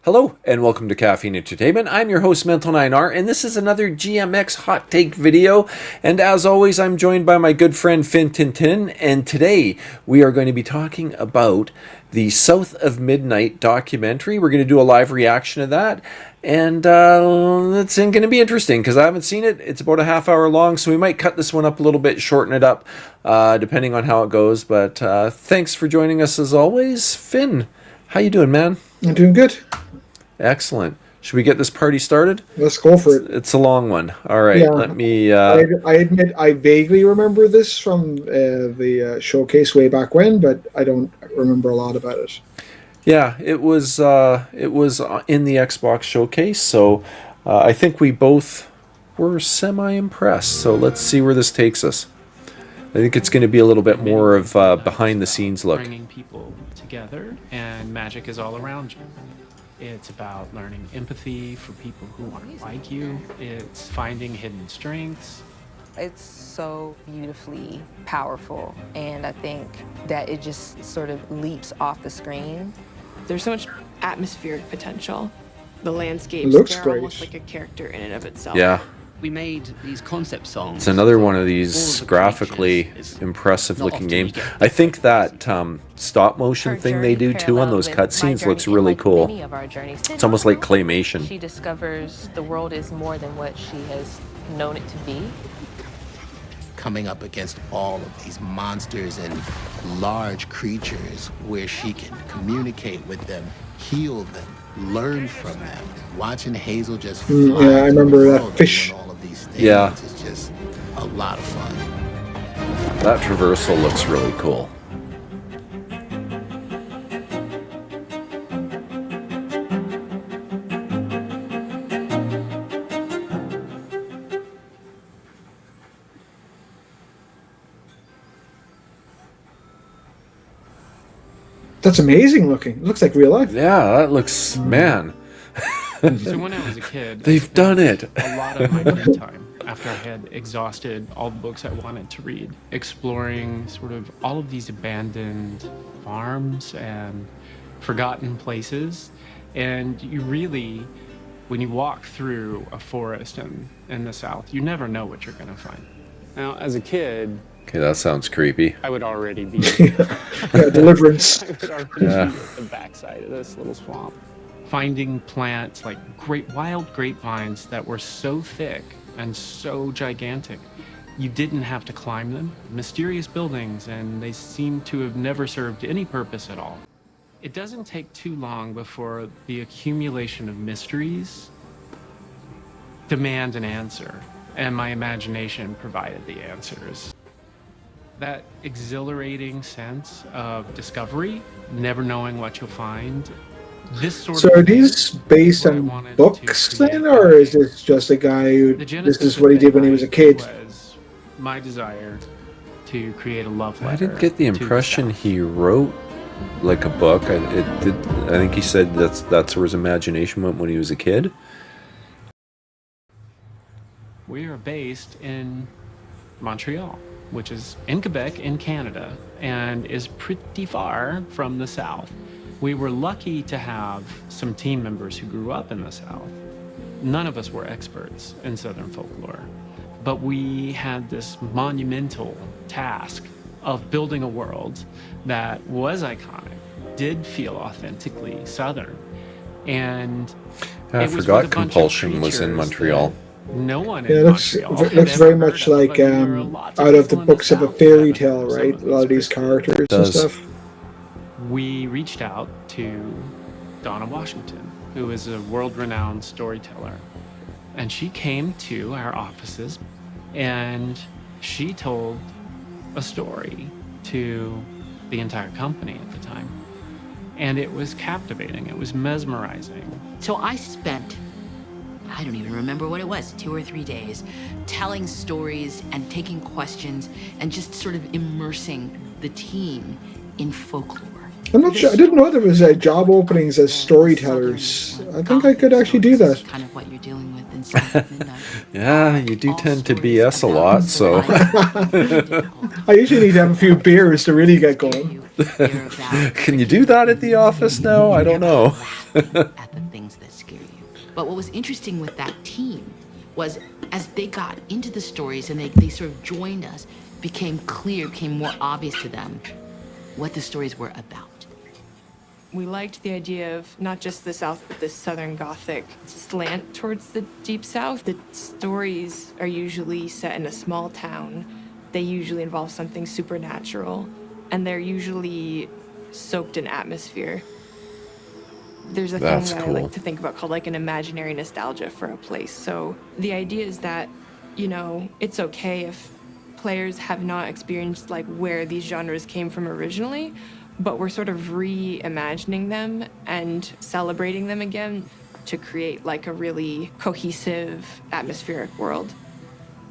Hello and welcome to Caffeine Entertainment. I'm your host Mental9R and this is another GMX hot take video. And as always, I'm joined by my good friend Finn Tintin, and today we are going to be talking about the South of Midnight documentary. We're going to do a live reaction to that, and it's going to be interesting because I haven't seen it. It's about a half hour long, so we might cut this one up a little bit, shorten it up, depending on how it goes. But thanks for joining us as always. Finn, how you doing, man? I'm doing good. Excellent. Should we get this party started? Let's go for it. It's a long one. All right, Yeah. let me... I admit I vaguely remember this from the showcase way back when, but I don't remember a lot about it. Yeah, it was in the Xbox showcase, so I think we both were semi-impressed. So let's see where this takes us. I think it's going to be a little bit more of behind-the-scenes look. Bringing people together, and magic is all around you. It's about learning empathy for people who aren't like you. It's finding hidden strengths. It's so beautifully powerful, and I think that it just sort of leaps off the screen. There's so much atmospheric potential. The landscapes, Looks they're great. almost like a character in and of itself. Yeah. We made these concept songs. It's another one of all these the graphically creatures. It's impressive not looking often games. you get I think that stop motion thing they do too on those cutscenes looks really cool. It's almost like claymation. She discovers the world is more than what she has known it to be. Coming up against all of these monsters and large creatures where she can communicate with them, heal them, learn from them. Watching Hazel just fly Yeah, I remember through the that world fish. doing all of these things Yeah. is just a lot of fun. That traversal looks really cool. That's amazing looking. It looks like real life. Yeah, that looks, man. So when I was a kid, They've I spent done it. A lot of my free time, after I had exhausted all the books I wanted to read, exploring sort of all of these abandoned farms and forgotten places. And you really, when you walk through a forest in the South, you never know what you're going to find. Now, as a kid, Okay, that sounds creepy. I would already be Yeah, Deliverance. I would already Yeah. be at the backside of this little swamp. Finding plants like wild grapevines that were so thick and so gigantic, you didn't have to climb them. Mysterious buildings, and they seem to have never served any purpose at all. It doesn't take too long before the accumulation of mysteries demand an answer, and my imagination provided the answers. That exhilarating sense of discovery, never knowing what you'll find. This sort So of are thing these based is what I on wanted to books create. then, or is this just a guy who, The this genesis is of what he did when he was a Midnight kid? was my desire to create a love letter. I didn't get the to impression South. he wrote like a book. I think he said that's where his imagination went when he was a kid. We are based in Montreal, which is in Quebec in Canada, and is pretty far from the South. We were lucky to have some team members who grew up in the South. None of us were experts in Southern folklore, but we had this monumental task of building a world that was iconic, did feel authentically Southern, and I it was forgot with a bunch of Compulsion was in creatures Montreal. that no one Yeah, in it looks, Montreal it had looks ever very heard much of, like but there are lots out of the people in books of a South fairy that tale, have some right? of A lot of these those characters and Does. stuff. We reached out to Donna Washington, who is a world-renowned storyteller. And she came to our offices and she told a story to the entire company at the time. And it was captivating, it was mesmerizing. So I spent, I don't even remember what it was, 2 or 3 days, telling stories and taking questions and just sort of immersing the team in folklore. I'm not sure. I didn't know there was job openings as storytellers. I think I could actually do that. Kind of what you're dealing with in South of Midnight. Yeah, you do All tend to stories BS a about lot, so. survival. I usually need to have a few beers to really get going. They're about Can you do that at the office now? I don't know. at the things that scare you. But what was interesting with that team was as they got into the stories and they sort of joined us, became more obvious to them what the stories were about. We liked the idea of not just the South, but the Southern Gothic slant towards the Deep South. The stories are usually set in a small town. They usually involve something supernatural, and they're usually soaked in atmosphere. There's a That's thing that cool. I like to think about called like an imaginary nostalgia for a place. So the idea is that, you know, it's okay if players have not experienced like where these genres came from originally, but we're sort of reimagining them and celebrating them again to create like a really cohesive atmospheric world.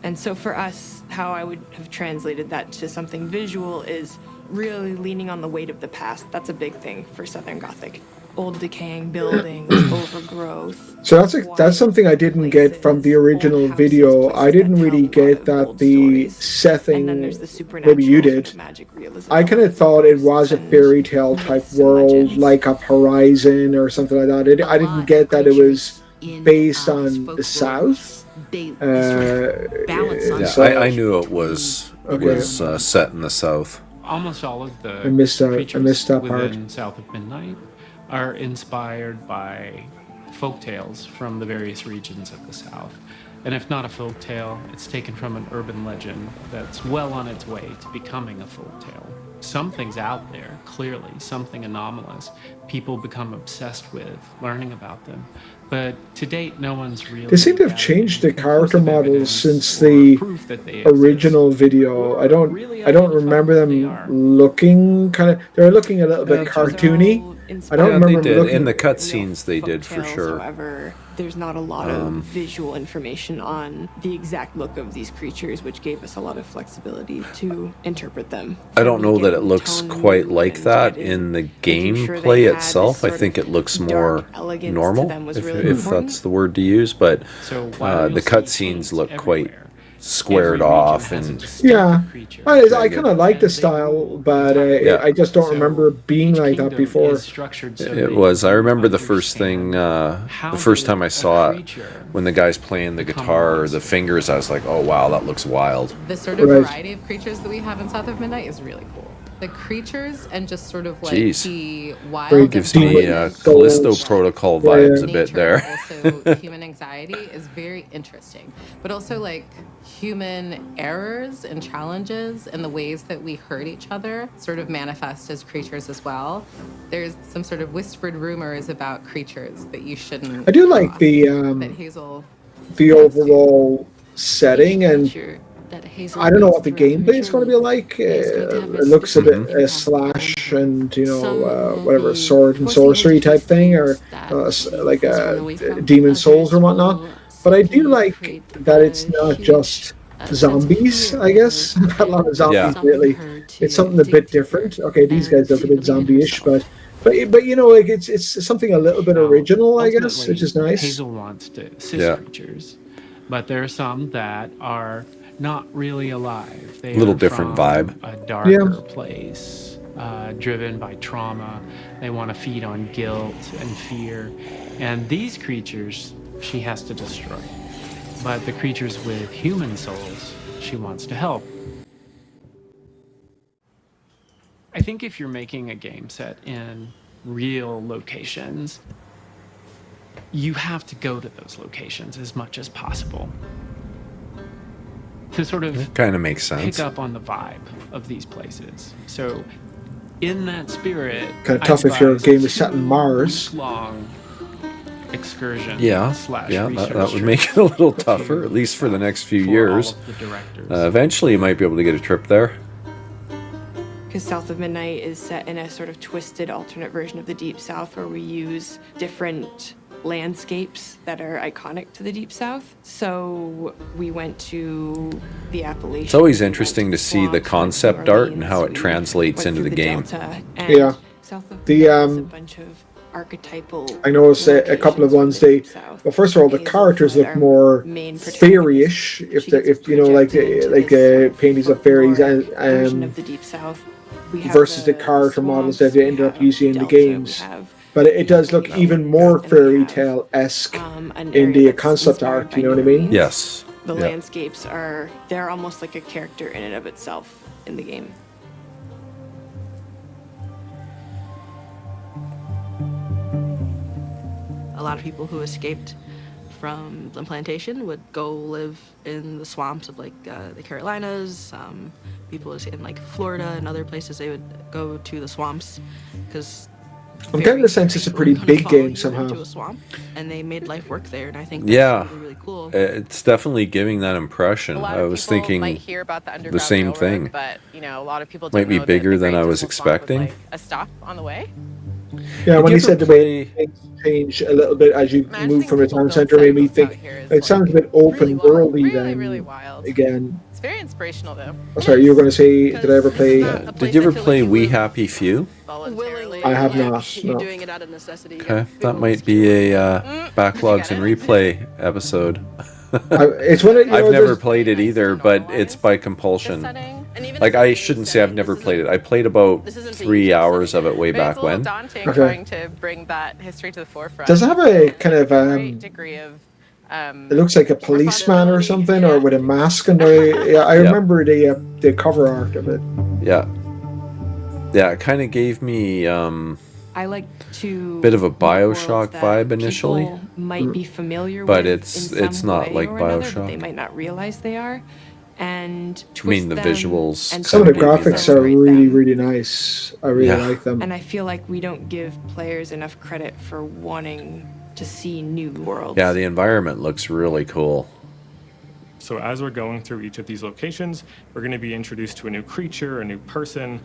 And so for us, how I would have translated that to something visual is really leaning on the weight of the past. That's a big thing for Southern Gothic. Old decaying buildings, overgrowth. So that's something I didn't get from the original video. I didn't really get that the setting, maybe you did. I kind of thought it was a fairy tale type world, like of Horizon or something like that. I didn't get that it was based on the South. Balance on Yeah, I knew it was set in the South. Almost all of the I missed creatures that part. within South of Midnight are inspired by folk tales from the various regions of the South. And if not a folk tale, it's taken from an urban legend that's well on its way to becoming a folk tale. Something's out there, clearly, something anomalous. People become obsessed with learning about them. But to date, no one's really... They seem to have changed the character models since the original video. I don't remember them looking kind of... They're looking a little bit cartoony. I don't remember they did. looking... In the cutscenes, they did for folktales, sure. However, there's not a lot of visual information on the exact look of these creatures, which gave us a lot of flexibility to interpret them. I don't know that it Getting looks tone quite like and that added, in the making sure they gameplay had itself. this I sort think of it looks dark more elegance to normal, them was if really important. that's the word to use. But So while the you'll see cutscenes paints look quite everywhere, squared every region off, has a and distinct Yeah. creature. I kind of like the style, but I just don't remember being each like that kingdom before. is structured so it that was. you I remember can the first thing, understand the first time I how saw a it, creature when the guy's playing the become guitar, monster. the fingers. I was like, oh wow, that looks wild. The sort of Right. variety of creatures that we have in South of Midnight is really cool. The creatures and just sort of like Jeez. the wild Very and Gives Demon me violent Callisto souls. Protocol Yeah, vibes yeah. a bit nature, there. also human anxiety is very interesting, but also like human errors and challenges and the ways that we hurt each other sort of manifest as creatures as well. There's some sort of whispered rumors about creatures that you shouldn't I do like cross, the that Hazel overall setting, and I don't know what the gameplay is going to be like. It looks a bit slash and whatever sword and sorcery type thing, or like Demon Souls or whatnot. But I do like that it's not just zombies. I guess I've had a lot of zombies lately. It's something a bit different. Okay, these guys look a bit zombie-ish, but like it's something a little bit original, I guess, Ultimately, which is nice. Hazel wants to assist Yeah. creatures, but there are some that are not really alive. They Little are different from vibe. a darker place, driven by trauma. They want to feed on guilt and fear, and these creatures she has to destroy. But the creatures with human souls, she wants to help. I think if you're making a game set in real locations, you have to go to those locations as much as possible to sort of Kind of makes sense. pick up on the vibe of these places. So, in that spirit, Kinda I tough if your devised game is set in a Mars. week-long excursion. Yeah, slash that research would make it a little tougher, at least for the next few for years. all of the directors. Eventually, you might be able to get a trip there. Because South of Midnight is set in a sort of twisted alternate version of the Deep South where we use different landscapes that are iconic to the Deep South. So we went to the Appalachians. It's always we interesting went to see the swamps, concept went to art New and how it Orleans, we translates went into through the game. Delta, and Yeah. South of The, Midnight is a bunch of archetypal. I noticed a couple of ones. Well, first of all, the Hazel, characters look our more main protagonist, fairy-ish. If she gets you know, like projected into this paintings of fairies and version of the Deep South. versus the character models that they ended up using in the games. But it does look even more fairy tale-esque in the concept art, you know what I mean? Yes. The Yeah. landscapes they're almost like a character in and of itself in the game. A lot of people who escaped from the plantation would go live in the swamps of like the Carolinas. People in like Florida and other places, they would go to the swamps because I'm getting the sense it's a pretty big game somehow. into a swamp, and they made life work there. And I think Yeah. that's really, really cool. It's definitely giving that impression. A lot I of was people thinking might hear about the Underground the same Railroad, thing. but you know, a lot of people Might don't be know that bigger the than Great I was Dismal Swamp was, expecting. like, a stop on the way. Yeah, when you he said ever the way things change a little bit as you move from the town center, made me think it sounds a bit open worldy then. Really wild. Again. It's very inspirational though. Oh, sorry, you were going to say, did I ever play? Did you ever play We Happy Few? I have not. You're No. doing it out of necessity. Okay, that might be a backlogs and replay episode. It's one of, you know, I've never there's- played it either, but it's by compulsion. Like, I shouldn't say I've never played it. I played about 3 hours of it way But it's back a little when. daunting Okay. trying to bring that history to the forefront. Does it have a kind of great degree of it looks like a policeman or something, or with a mask and I remember the cover art of it. Yeah. Yeah, it kind of gave me I like to bit of a make worlds BioShock that vibe initially. people might be familiar But with it's- in some it's not way like or another, BioShock. but they might not realize they are. And I mean, twist the them visuals and Some of the kinda give you graphics that. are really, really nice. I really Yeah. like them. And I feel like we don't give players enough credit for wanting to see new worlds. Yeah, the environment looks really cool. So as we're going through each of these locations, we're going to be introduced to a new creature, a new person.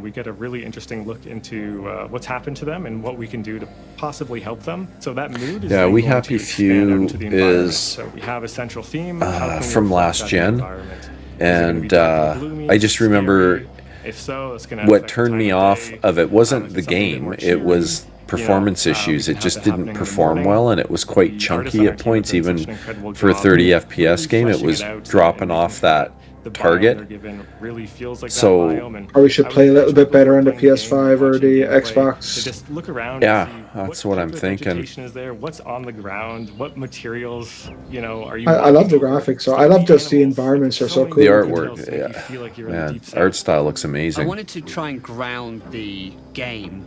We get a really interesting look into what's happened to them and what we can do to possibly help them. So that mood is Yeah, then We going Happy to expand out Few into the environment. is So we have a central theme. How can we from reflect last that in the gen, environment? Is it gonna be and dark and gloomy, I just remember scary? If so, it's gonna what affect the turned time me of off day. of it wasn't If the it's something a bit game, more it cheery, was performance we issues. can It have just that didn't happening in the perform morning. well, and it was quite The chunky artists on at our team points. have done such Even an incredible for a job 30 of FPS game, it fleshing was out dropping and off making that the biome target. they're given really feels like So- that biome, and Probably should I play a would little bit encourage better on the people playing the game, PS5 or watching the gameplay, Xbox. to just look around Yeah, and see that's what I'm type of thinking. vegetation is there, what's on the ground, what materials, are you I love the walking over? graphics. So I love just the Animals, environments are so many cool. The details artwork, to make you yeah, feel like you're in the man, deep south. art style looks I amazing. wanted to try and ground the game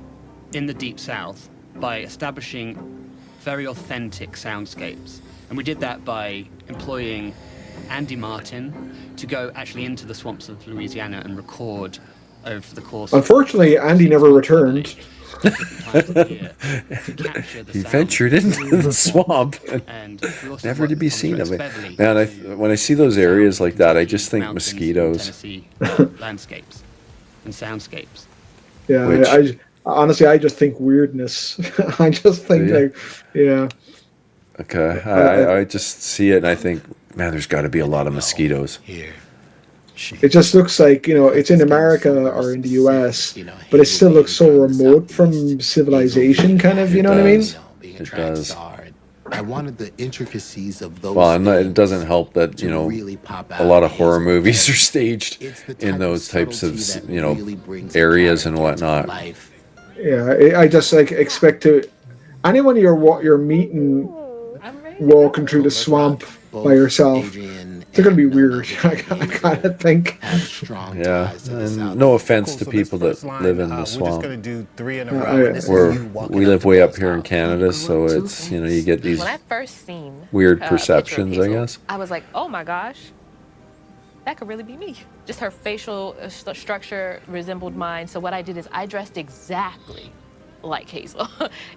in the Deep South by establishing very authentic soundscapes. And we did that by employing Andy Martin to go actually into the swamps of Louisiana and record over the course Unfortunately, Andy never returned. He ventured into the swamp, and we also never to worked be on seen of it. Beverly Man, when I see those areas like that, I just think mountains in mosquitoes. Tennessee landscapes and soundscapes. Yeah, Which- honestly, I just think weirdness. I just think Do you? like, yeah. Okay, I just see it and I think, man, there's got to be a lot of mosquitoes. It just looks like, it's in America or in the US, but it still looks so remote from civilization, kind of, you know what I mean? It does. I wanted the intricacies of those. Well, and it things doesn't help that, to really pop a out lot of as horror movies are staged it's the type in of those types of, subtlety that really brings a areas and character to whatnot. life. Yeah, I just expect to anyone you're meeting walking through the swamp by yourself. They're gonna be weird. I kind of think. Yeah, and no offense to people that live in the swamp. We live way up here in Canada, so it's you get these When I first seen weird picture of perceptions, I Hazel, guess. I was like, oh my gosh, that could really be me. Just her facial structure resembled mine. So what I did is I dressed exactly like Hazel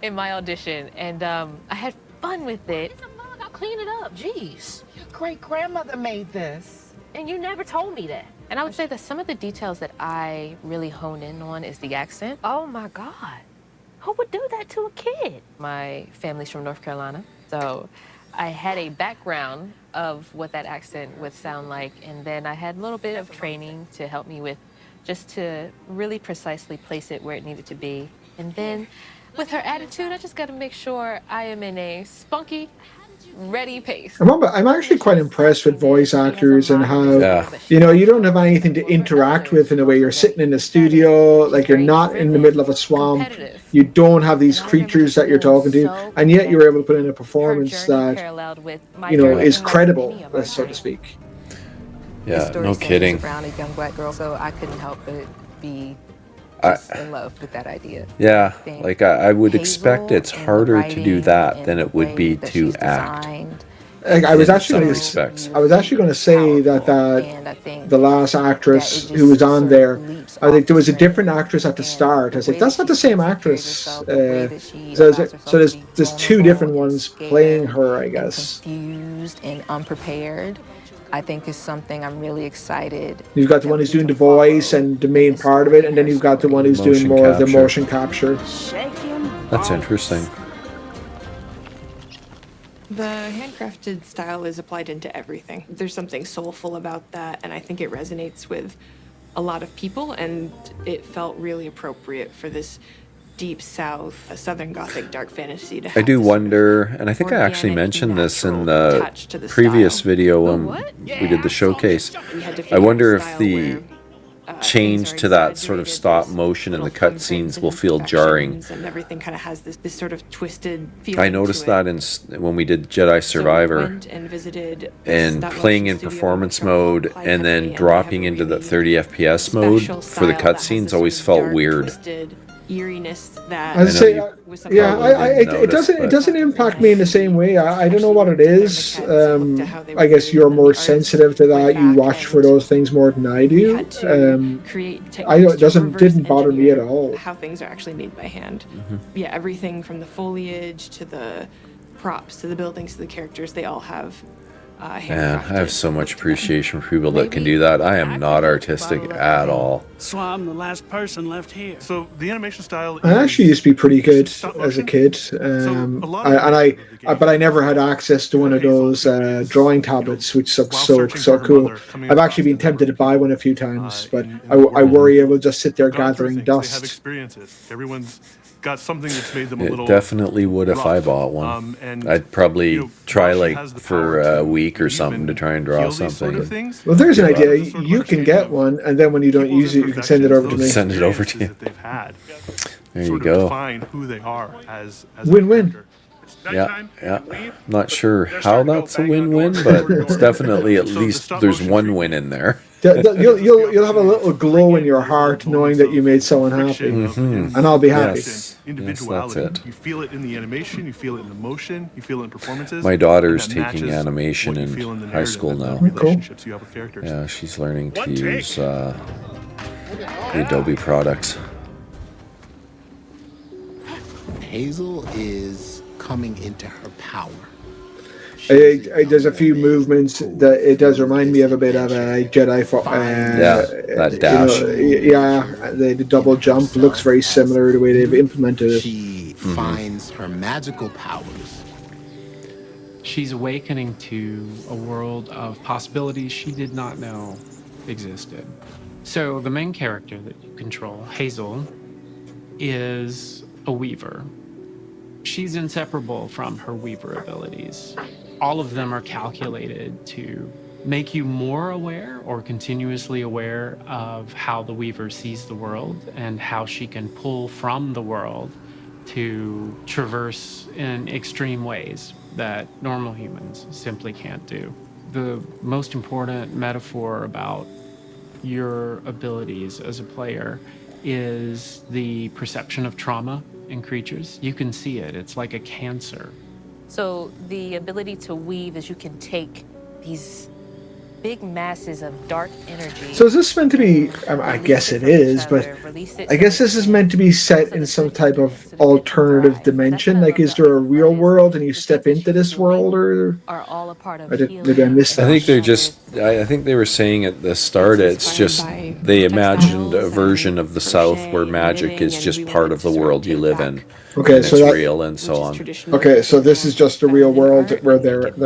in my audition, and I had fun with it. It's a mug. I'll clean it up. Jeez. Your great grandmother made this. And you never told me that. And I would say that some of the details that I really hone in on is the accent. Oh my God. Who would do that to a kid? My family's from North Carolina, so I had a background of what that accent would sound like, and then I had a little bit of training to help me with just to really precisely place it where it needed to be. And then with her attitude, I just got to make sure I am in a spunky, ready pace. I'm actually quite impressed with voice actors and how, you know, you don't have anything to interact with in a way. You're sitting in a studio, like you're not in the middle of a swamp. You don't have these creatures that you're talking to, and yet you're able to put in a performance that, you know, is credible, so to speak. Yeah, no kidding. Around a young black girl, so I couldn't help but be in love with that idea. Yeah, like I would expect it's harder to do that than it would be to act. I was actually going to say that the last actress who was on there, I think there was a different actress at the start. I was like, that's not the same actress. So there's two different ones playing her, I guess. Confused and unprepared, I think is something I'm really excited. You've got the one who's doing the voice and the main part of it, and then you've got the one who's doing more of the motion capture. That's interesting. The handcrafted style is applied into everything. There's something soulful about that, and I think it resonates with a lot of people, and it felt really appropriate for this deep south, a southern gothic dark fantasy to have. I do wonder, and I think I actually mentioned this in the previous video when we did the showcase. I wonder if the change to that sort of stop motion in the cutscenes will feel jarring. And everything kind of has this sort of twisted feeling. I noticed that when we did Jedi Survivor, and playing in performance mode and then dropping into the 30 FPS mode for the cutscenes always felt weird. Eeriness that I'd say, it doesn't impact me in the same way. I don't know what it is. I guess you're more sensitive to that. You watch for those things more than I do. It didn't bother me at all. How things are actually made by hand. Yeah, everything from the foliage to the props to the buildings to the characters, they all have. Man, I have so much appreciation for people that can do that. I am not artistic at all. So I'm the last person left here. So the animation style. I actually used to be pretty good as a kid, but I never had access to one of those drawing tablets, which looks so cool. I've actually been tempted to buy one a few times, but I worry it will just sit there gathering dust. Everyone's got something that's made them a It little definitely would if I bought one. I'd probably try like for a week or something to try and draw something. Well, there's an idea. You can get one, and then when you don't use it, you can send it over to me. Send it over to you. There you go. Define who they are as win-win. Yeah. Not sure how that's a win-win, but it's definitely at least there's one win in there. You'll have a little glow in your heart knowing that you made someone happy, and I'll be happy. Individuality. Yes, that's it. You feel it in the animation, you feel it in the motion, you feel it in performances. My daughter's taking animation in high school now. Cool. Yeah, she's learning to use the Adobe products. Hazel is coming into her power. There's a few movements that it does remind me of a bit of a Jedi. That dash. The double jump looks very similar to the way they've implemented it. She finds her magical powers. She's awakening to a world of possibilities she did not know existed. So the main character that you control, Hazel, is a weaver. She's inseparable from her weaver abilities. All of them are calculated to make you more aware or continuously aware of how the weaver sees the world and how she can pull from the world to traverse in extreme ways that normal humans simply can't do. The most important metaphor about your abilities as a player is the perception of trauma in creatures. You can see it. It's like a cancer. So the ability to weave is you can take these big masses of dark energy. So is this meant to be, I guess it is, but I guess this is meant to be set in some type of alternative dimension? Like, is there a real world and you step into this world, or maybe I missed that? I think they're just, I think they were saying at the start, it's just, they imagined a version of the South where magic is just part of the world you live in. Okay, and so it's real and so on. Okay, so this is just a real world where they're at.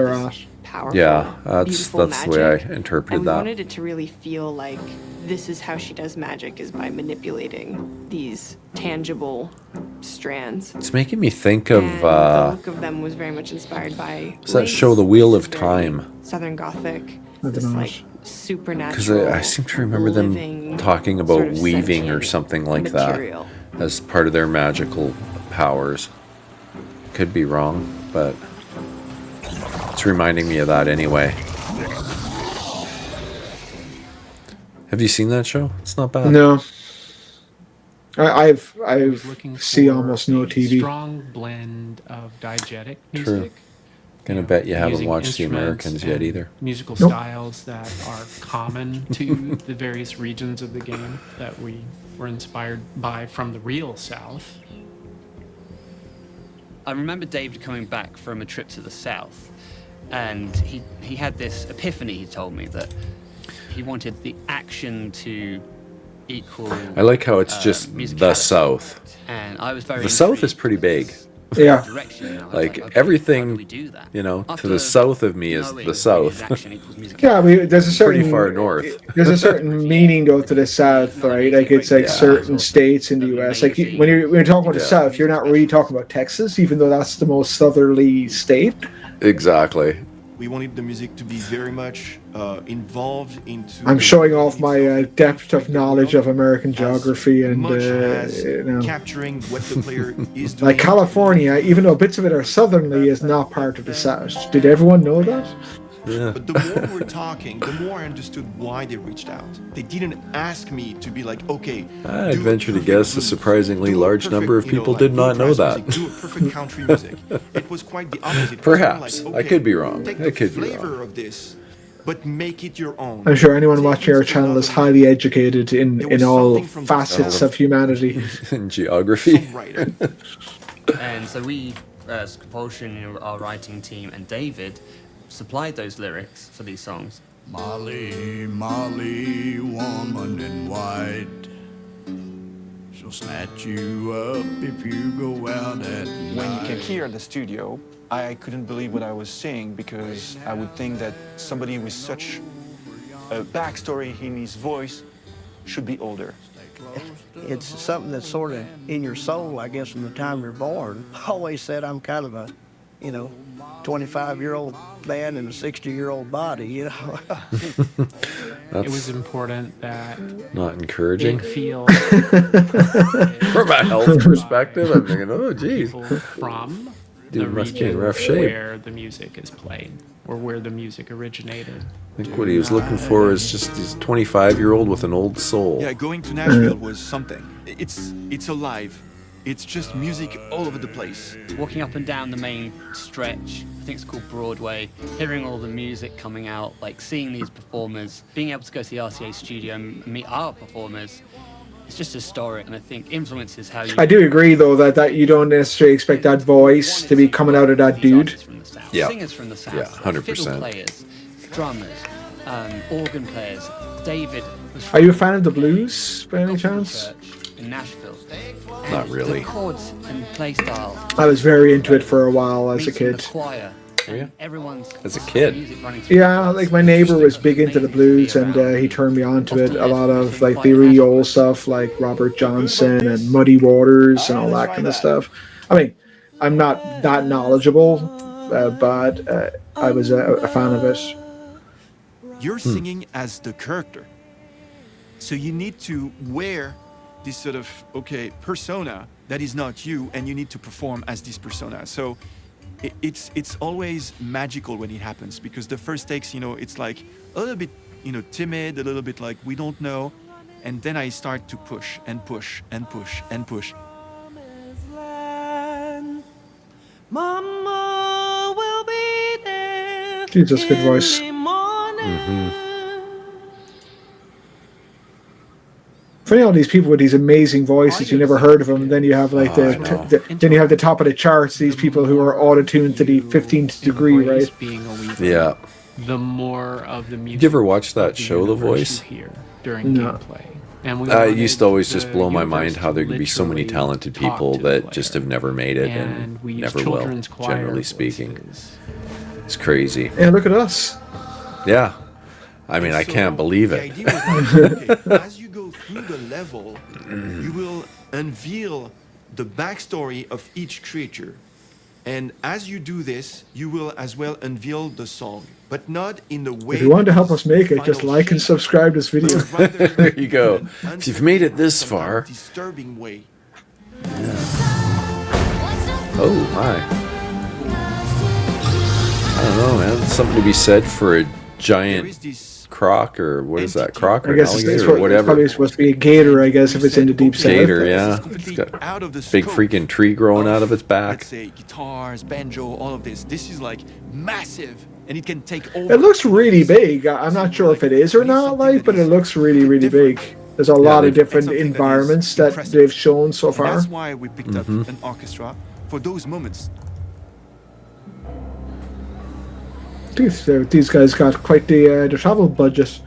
powerful, Yeah, beautiful that's the way I magic. interpreted And we that. wanted it to really feel like this is how she does magic, is by manipulating these tangible strands. It's making me think of And the look of them was very much inspired by what's that Lace. show, The Wheel This of is very Time? Southern Gothic. don't This know. like supernatural. Because I seem to remember them living, talking about sort of weaving or sentient something like material. that as part of their magical powers. Could be wrong, but it's reminding me of that anyway. Have you seen that show? It's not bad. No. I've Looking see for almost no a TV. strong blend of diegetic True. music. Gonna bet you haven't using watched The instruments Americans yet and either. Musical Nope. styles that are common to the various regions of the game that we were inspired by from the real South. I remember David coming back from a trip to the south, and he had this epiphany. He told me that he wanted the action to equal. I like how it's just the musicality. South. And I was very. The South is intrigued pretty with big. this Yeah. direction, and I was Like okay, how do everything, we do that? you know, to After the south of me is knowing the that South. action equals musicality. Yeah, there's a certain Pretty far north. There's a certain meaning though to the South, right? Like it's like Yeah. certain states in the U.S. Like when you're talking about the South, you're not really talking about Texas, even though that's the most southerly state. Exactly. We wanted the music to be very much involved into. I'm showing off my depth of knowledge of American geography and much as you know, capturing what the player is doing. like California, even though bits of it are southerly, is not part of the South. Did everyone know that? Yeah. But the more we're talking, the more I understood why they reached out. They didn't ask me to be like, okay. I'd do venture to perfect guess a blues, surprisingly do a large perfect, number of you know, people like did not know bluegrass that. music, do a perfect country music. It was quite the opposite. It was Perhaps. more I like, could be wrong. Take I the could be flavor wrong. of this, but make it your own. I'm sure anyone watching our channel is highly educated in all facets of humanity. In geography. And so we, as Compulsion, our writing team, and David, supplied those lyrics for these songs. Molly, Molly, woman in white, she'll snatch you up if you go out at night. When you came here at the studio, I couldn't believe what I was seeing because I would think that somebody with such a backstory in his voice should be older. It's something that's sort of in your soul, I guess, from the time you're born. I always said I'm kind of a, 25-year-old man in a 60-year-old body, It was important that Not encouraging. it feel From a health perspective, I'm thinking, oh, geez. people from Dude the must be in region rough shape. where the music is played or where the music originated. I think what he was looking for is just this 25-year-old with an old soul. Yeah, going to Nashville was something. It's alive. It's just music all over the place. Walking up and down the main stretch, I think it's called Broadway, hearing all the music coming out, like seeing these performers, being able to go to the RCA studio and meet our performers, it's just historic, and I think influences how you... I do agree, though, that you don't necessarily expect that voice to be coming out of that dude. Yeah. Singers from the South, Yeah, 100%. fiddle players, drummers, organ players. David was Are you a fan of the blues, by any chance? in Nashville. Not really. The chords and play style. I was very into it for a while as a meeting the kid. choir. Yeah. Everyone's As a kid. music running through. Yeah, like my neighbor was big into the blues, and he turned me on to it. A lot of like the really old stuff, like Robert Johnson and Muddy Waters and all that kind of stuff. I mean, I'm not that knowledgeable, but I was a fan of it. You're singing as the character. So you need to wear this sort of, persona that is not you, and you need to perform as this persona. So it's always magical when it happens, because the first takes, it's like a little bit, timid, a little bit like we don't know. And then I start to push and push and push and push. Mama will be there. Dude, that's a good voice. Funny, all these people with these amazing voices, you never heard of them. And then you have like then you have the top of the charts. These people who are auto-tuned to the 15th degree, right? Being a weaver, Yeah. the more of the music. Did you ever watch that of the show, The universe Voice? you hear during No. gameplay. And we It used to always just wanted blow my the mind universe how there to could be so many literally talented talk people to the that player. just have never made it And and we use never will, children's choir generally speaking. It's crazy. And look at us. Yeah. I mean, I can't believe it. The idea was like, okay, as you go through the level, you will unveil the backstory of each creature. And as you do this, you will as well unveil the song, but not in the way. If you want to help us make it, just like and subscribe this video. There you go. If you've made it this far. Disturbing way. Oh my. I don't know, man. Something to be said for a giant croc, or what is that? Croc or I guess it's alligator or whatever? It's probably supposed to be a gator, I guess, if it's in the deep south. Gator, yeah. It's got a big freaking tree growing out of its back. Let's say guitars, banjo, all of this. This is like massive, and it can take over. It looks really big. I'm not sure if it is or not, like, but it looks really, really big. There's a lot of different environments that they've shown so far. That's why we picked up an orchestra for those moments. These guys got quite the travel budget.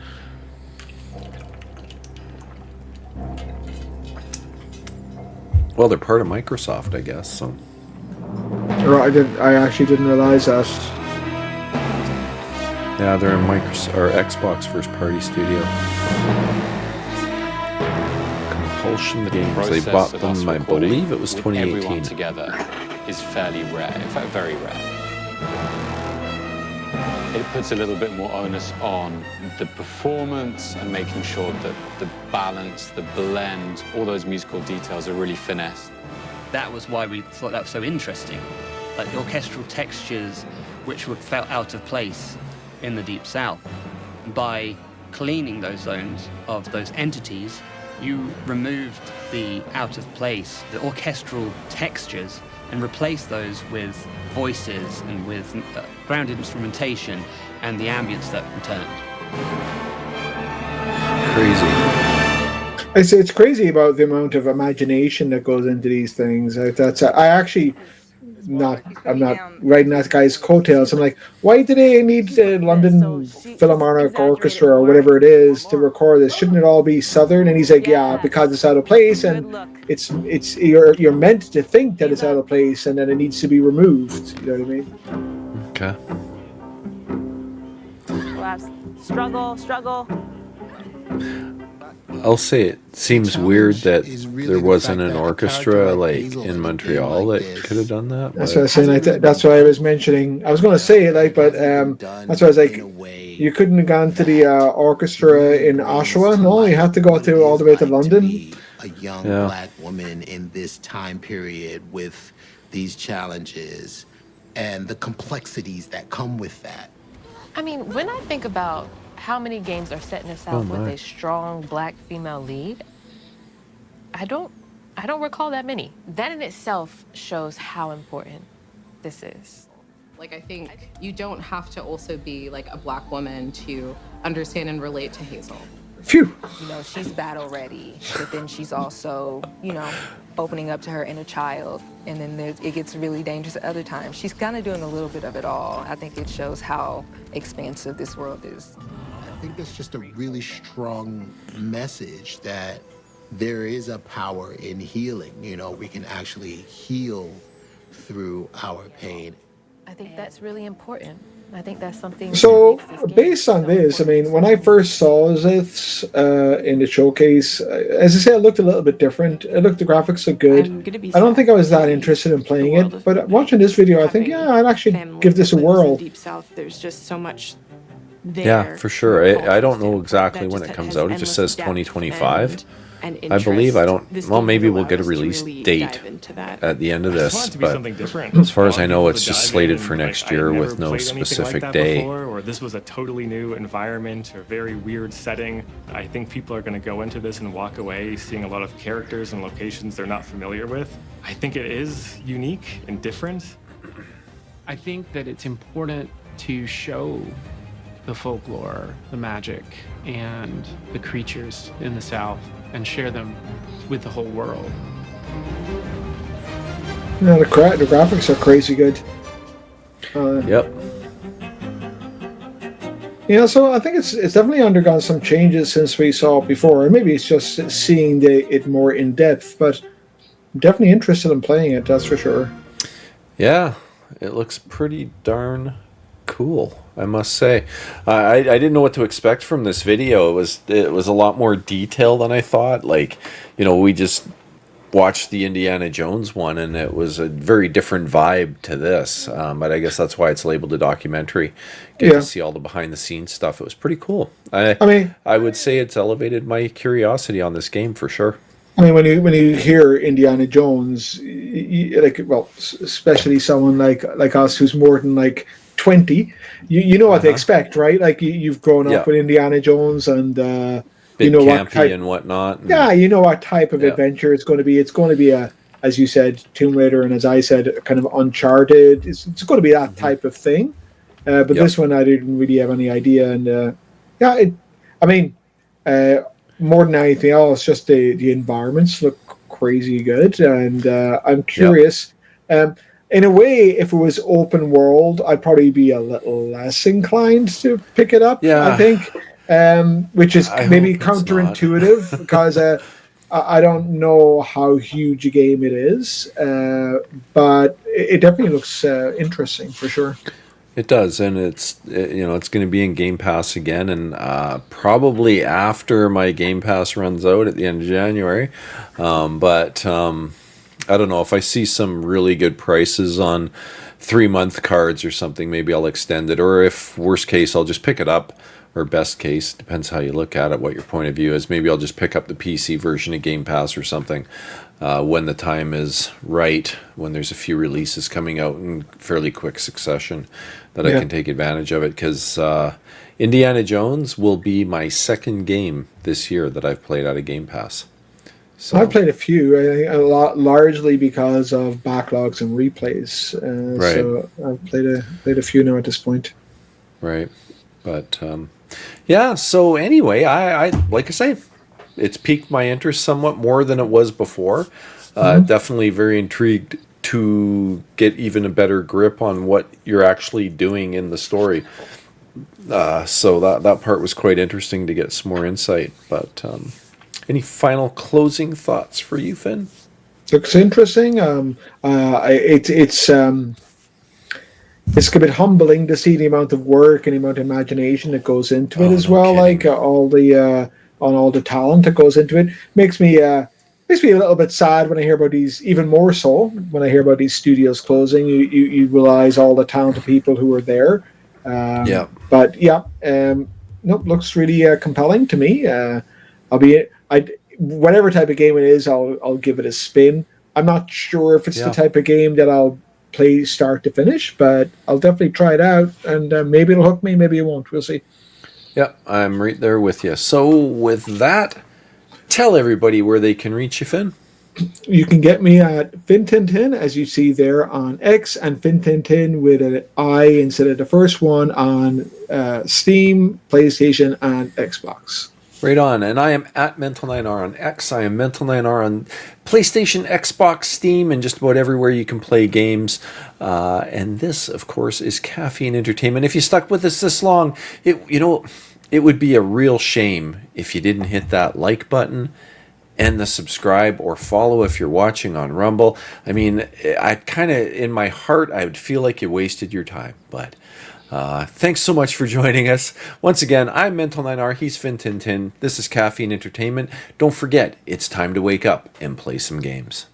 Well, they're part of Microsoft, I guess. So. I actually didn't realize that. Yeah, they're in Microsoft or Xbox first party studio. Compulsion Games. They bought them. I believe it was 2018. Everyone together is fairly rare. In fact, very rare. It puts a little bit more onus on the performance and making sure that the balance, the blend, all those musical details are really finessed. That was why we thought that was so interesting. Like the orchestral textures which would felt out of place in the Deep South. By cleaning those zones of those entities, you removed the out of place, the orchestral textures, and replaced those with voices and with grounded instrumentation and the ambience that returned. Crazy. I say it's crazy about the amount of imagination that goes into these things. I'm not riding that guy's coattails. I'm like, why do they need the London Philharmonic Orchestra or whatever it is to record this? Shouldn't it all be Southern? And he's like, yeah, because it's out of place, and it's you're meant to think that it's out of place, and then it needs to be removed. You know what I mean? Okay. Struggle. I'll say it seems weird that there wasn't an orchestra like in Montreal that could have done that. That's what I was saying. That's why I was mentioning. I was going to say it, like, but that's why I was like, you couldn't have gone to the orchestra in Oshawa. No, you had to go to all the way to London. A young black woman in this time period with these challenges and the complexities that come with that. I mean, when I think about how many games are set in the South with a strong black female lead, I don't recall that many. That in itself shows how important this is. Like, I think you don't have to also be like a black woman to understand and relate to Hazel. Phew. You know, she's battle ready, but then she's also, you know, opening up to her inner child, and then it gets really dangerous at other times. She's kind of doing a little bit of it all. I think it shows how expansive this world is. I think that's just a really strong message that there is a power in healing. You know, we can actually heal through our pain. I think that's really important. I think that's something. So, based on this, I mean, when I first saw this in the showcase, as I say, it looked a little bit different. The graphics look good. I don't think I was that interested in playing it, but watching this video, I think, yeah, I'd actually give this a whirl. Deep South, there's just so much there. Yeah, for sure. I don't know exactly when it comes out. It just says 2025. I believe. I don't. Well, maybe we'll get a release date at the end of this. But as far as I know, it's just slated for next year with no specific day. Or this was a totally new environment or very weird setting. I think people are going to go into this and walk away seeing a lot of characters and locations they're not familiar with. I think it is unique and different. I think that it's important to show the folklore, the magic, and the creatures in the South, and share them with the whole world. Yeah, the graphics are crazy good. Yep. Yeah, so I think it's definitely undergone some changes since we saw it before, and maybe it's just seeing it more in depth. But I'm definitely interested in playing it. That's for sure. Yeah, it looks pretty darn Cool, I must say. I didn't know what to expect from this video. It was a lot more detailed than I thought. Like, we just watched the Indiana Jones one, and it was a very different vibe to this. But I guess that's why it's labeled a documentary. Get to see all the behind the scenes stuff. It was pretty cool. I would say it's elevated my curiosity on this game for sure. I mean, when you hear Indiana Jones, especially someone like us who's more than like 20, you know what to expect, right? Like you've grown up with Indiana Jones, and Bit you know campy what type, and whatnot. you know what type of adventure it's going to be. It's going to be as you said, Tomb Raider, and as I said, kind of Uncharted. It's going to be that type of thing. But this one, I didn't really have any idea, and more than anything else, just the environments look crazy good, and I'm curious. In a way, if it was open world, I'd probably be a little less inclined to pick it up. I think, which is maybe counterintuitive because I don't know how huge a game it is, but it definitely looks interesting for sure. It does, and it's going to be in Game Pass again, and probably after my Game Pass runs out at the end of January. But I don't know, if I see some really good prices on 3-month cards or something, maybe I'll extend it, or if worst case, I'll just pick it up, or best case, depends how you look at it, what your point of view is. Maybe I'll just pick up the PC version of Game Pass or something when the time is right, when there's a few releases coming out in fairly quick succession that I can take advantage of it, because Indiana Jones will be my second game this year that I've played out of Game Pass. So I've played a few, I think a lot, largely because of backlogs and replays. Right. So I've played a few now at this point. Right, but so anyway, I like I say, it's piqued my interest somewhat more than it was before. Definitely very intrigued to get even a better grip on what you're actually doing in the story. So that part was quite interesting to get some more insight. But any final closing thoughts for you, Finn? Looks interesting. It's a bit humbling to see the amount of work and the amount of imagination that goes into it as well. Kidding. Like all the talent that goes into it makes me a little bit sad when I hear about these. Even more so when I hear about these studios closing. You realize all the talented people who are there. But looks really compelling to me. Whatever type of game it is, I'll give it a spin. I'm not sure if it's the type of game that I'll play start to finish, but I'll definitely try it out, and maybe it'll hook me, maybe it won't. We'll see. Yeah, I'm right there with you. So with that, tell everybody where they can reach you, Finn. You can get me at FinTintin, as you see there on X, and FinTintin with an I instead of the first one on Steam, PlayStation, and Xbox. Right on. And I am at Mental9R on X. I am Mental9R on PlayStation, Xbox, Steam, and just about everywhere you can play games. And this, of course, is Caffeine Entertainment. If you stuck with us this long, it would be a real shame if you didn't hit that like button and the subscribe or follow if you're watching on Rumble. I mean, I kind of, in my heart, I would feel like you wasted your time, but thanks so much for joining us. Once again, I'm Mental9R, he's FinTintin. This is Caffeine Entertainment. Don't forget, it's time to wake up and play some games.